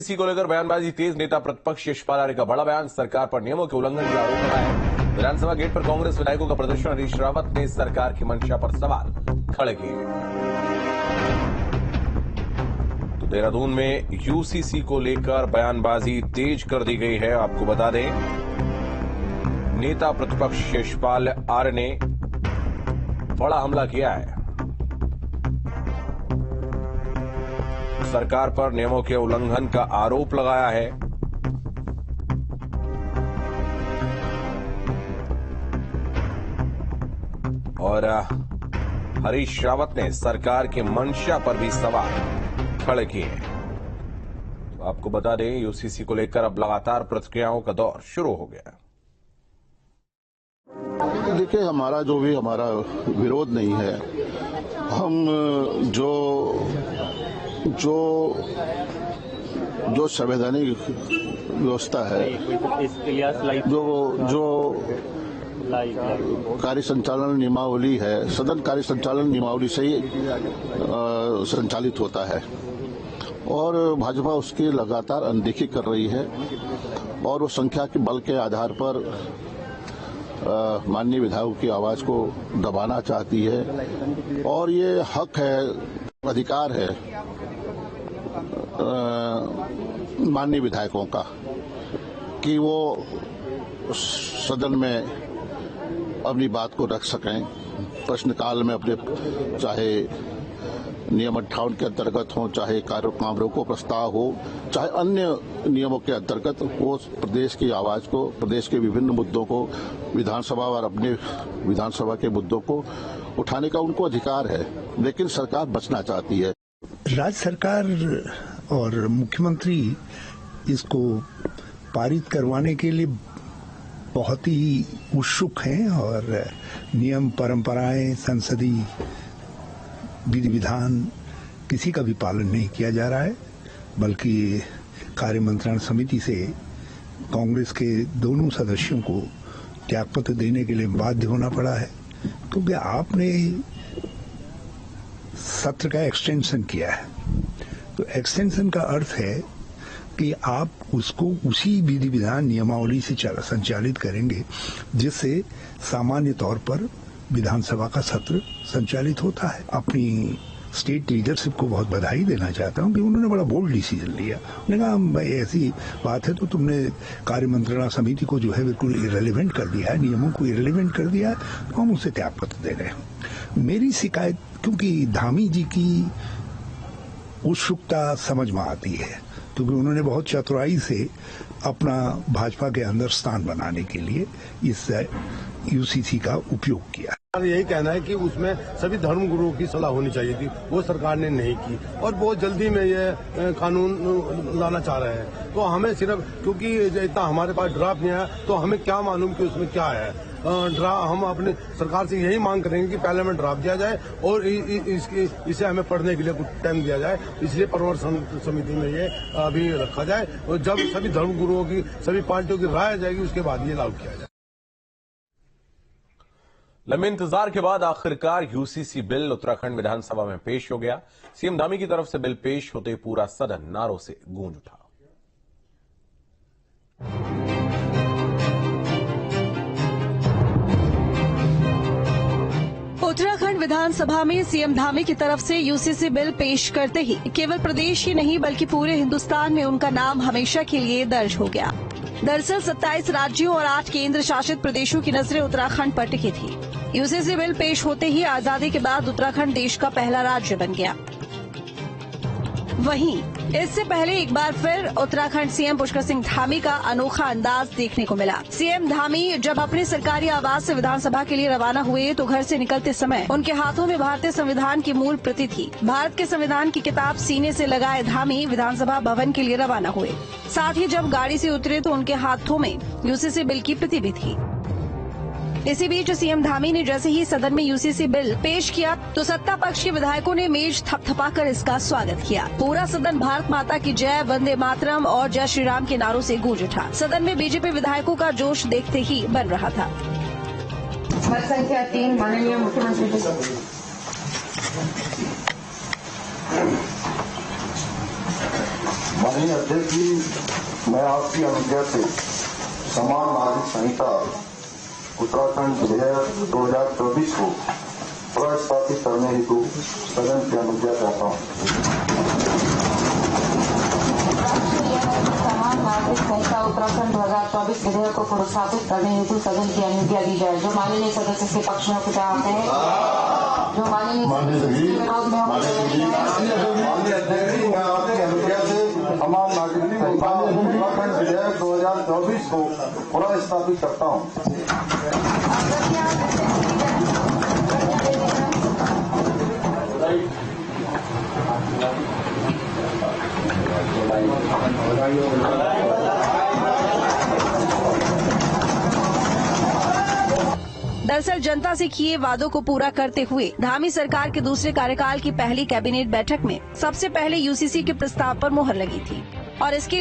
इसी को लेकर बयानबाजी तेज। नेता प्रतिपक्ष यशपाल आर्य का बड़ा बयान, सरकार पर नियमों के उल्लंघन का आरोप लगाया है। विधानसभा गेट पर कांग्रेस विधायकों का प्रदर्शन, हरीश रावत ने सरकार की मंशा पर सवाल खड़े किए। तो देहरादून में यूसीसी को लेकर बयानबाजी तेज कर दी गई है। आपको बता दें, नेता प्रतिपक्ष यशपाल आर्य ने बड़ा हमला किया है। सरकार पर नियमों के उल्लंघन का आरोप लगाया है। और हरीश रावत ने सरकार के मंशा पर भी सवाल खड़े किए हैं। तो आपको बता दें, यूसीसी को लेकर अब लगातार प्रतिक्रियाओं का दौर शुरू हो गया। देखिए, हमारा विरोध नहीं है। हम जो संवैधानिक व्यवस्था है, जो कार्य संचालन नियमावली है, सदन कार्य संचालन नियमावली से ही संचालित होता है और भाजपा उसकी लगातार अनदेखी कर रही है और वो संख्या के बल के आधार पर माननीय विधायकों की आवाज को दबाना चाहती है। और ये हक है, अधिकार है माननीय विधायकों का कि वो सदन में अपनी बात को रख सकें। प्रश्नकाल में अपने, चाहे नियम 58 के अंतर्गत हो, चाहे काम रोको प्रस्ताव हो, चाहे अन्य नियमों के अंतर्गत, वो प्रदेश की आवाज को, प्रदेश के विभिन्न मुद्दों को, विधानसभा और अपने विधानसभा के मुद्दों को उठाने का उनको अधिकार है। लेकिन सरकार बचना चाहती है। राज्य सरकार और मुख्यमंत्री इसको पारित करवाने के लिए बहुत ही उत्सुक हैं और नियम, परंपराएं, संसदीय विधि विधान किसी का भी पालन नहीं किया जा रहा है, बल्कि कार्य मंत्रणा समिति से कांग्रेस के दोनों सदस्यों को त्यागपत्र देने के लिए बाध्य होना पड़ा है, क्योंकि आपने सत्र का एक्सटेंशन किया है। तो एक्सटेंशन का अर्थ है कि आप उसको उसी विधि विधान नियमावली से संचालित करेंगे जिससे सामान्य तौर पर विधानसभा का सत्र संचालित होता है। अपनी स्टेट लीडरशिप को बहुत बधाई देना चाहता हूं कि उन्होंने बड़ा बोल्ड डिसीजन लिया। उन्होंने कहा, भाई ऐसी बात है तो तुमने कार्य मंत्रणा समिति को जो है बिल्कुल इरेलीवेंट कर दिया है, नियमों को इरेलीवेंट कर दिया है, तो हम उसे त्यागपत्र दे रहे हैं। मेरी शिकायत, क्योंकि धामी जी की उत्सुकता समझ में आती है, क्योंकि उन्होंने बहुत चतुराई से अपना भाजपा के अंदर स्थान बनाने के लिए इस यूसीसी का उपयोग किया। यही कहना है कि उसमें सभी धर्म गुरुओं की सलाह होनी चाहिए थी, वो सरकार ने नहीं की और बहुत जल्दी में ये कानून लाना चाह रहे हैं। तो हमें सिर्फ, क्योंकि इतना हमारे पास ड्राफ्ट नहीं आया, तो हमें क्या मालूम कि उसमें क्या है। हम अपने सरकार से यही मांग करेंगे कि पहले हमें ड्राफ्ट दिया जाए और इसे हमें पढ़ने के लिए कुछ टाइम दिया जाए। इसलिए परामर्श समिति में ये अभी रखा जाए और जब सभी धर्म गुरुओं की, सभी पार्टियों की राय आ जाएगी, उसके बाद ये लागू किया जाए। लंबे इंतजार के बाद आखिरकार यूसीसी बिल उत्तराखंड विधानसभा में पेश हो गया। सीएम धामी की तरफ से बिल पेश होते पूरा सदन नारों से गूंज उठा। उत्तराखंड विधानसभा में सीएम धामी की तरफ से यूसीसी बिल पेश करते ही केवल प्रदेश ही नहीं बल्कि पूरे हिंदुस्तान में उनका नाम हमेशा के लिए दर्ज हो गया। दरअसल 27 राज्यों और 8 केंद्र शासित प्रदेशों की नजरें उत्तराखंड पर टिकी थी। यूसीसी बिल पेश होते ही आजादी के बाद उत्तराखंड देश का पहला राज्य बन गया। वहीं इससे पहले एक बार फिर उत्तराखंड सीएम पुष्कर सिंह धामी का अनोखा अंदाज देखने को मिला। सीएम धामी जब अपने सरकारी आवास से विधानसभा के लिए रवाना हुए तो घर से निकलते समय उनके हाथों में भारतीय संविधान की मूल प्रति थी। भारत के संविधान की किताब सीने से लगाए धामी विधानसभा भवन के लिए रवाना हुए। साथ ही जब गाड़ी से उतरे तो उनके हाथों में यूसीसी बिल की प्रति भी थी। इसी बीच सीएम धामी ने जैसे ही सदन में यूसीसी बिल पेश किया तो सत्ता पक्ष के विधायकों ने मेज थपथपाकर इसका स्वागत किया। पूरा सदन भारत माता की जय, वंदे मातरम और जय श्री राम के नारों से गूंज उठा। सदन में बीजेपी विधायकों का जोश देखते ही बन रहा था। संख्या 3 माननीय मुख्यमंत्री जी। माननीय अध्यक्ष जी, मैं आपकी अनुज्ञा से समान नागरिक संहिता उत्तराखंड विधेयक 2024 को प्रस्तावित करने हेतु सदन की अनुज्ञा चाहता हूँ। समान नागरिक संहिता उत्तराखंड 2024 विधेयक को प्रस्तावित करने हेतु सदन की अनुज्ञा दी जाए। जो माननीय सदस्य के पक्ष में उपचार हैं, जो माननीय विरोध में माननीय अध्यक्ष जी, मैं आपकी अनुज्ञा से समान नागरिक संहिता उत्तराखंड विधेयक 2024 को प्रस्तावित करता हूँ। दरअसल जनता से किए वादों को पूरा करते हुए धामी सरकार के दूसरे कार्यकाल की पहली कैबिनेट बैठक में सबसे पहले यूसीसी के प्रस्ताव पर मुहर लगी थी और इसके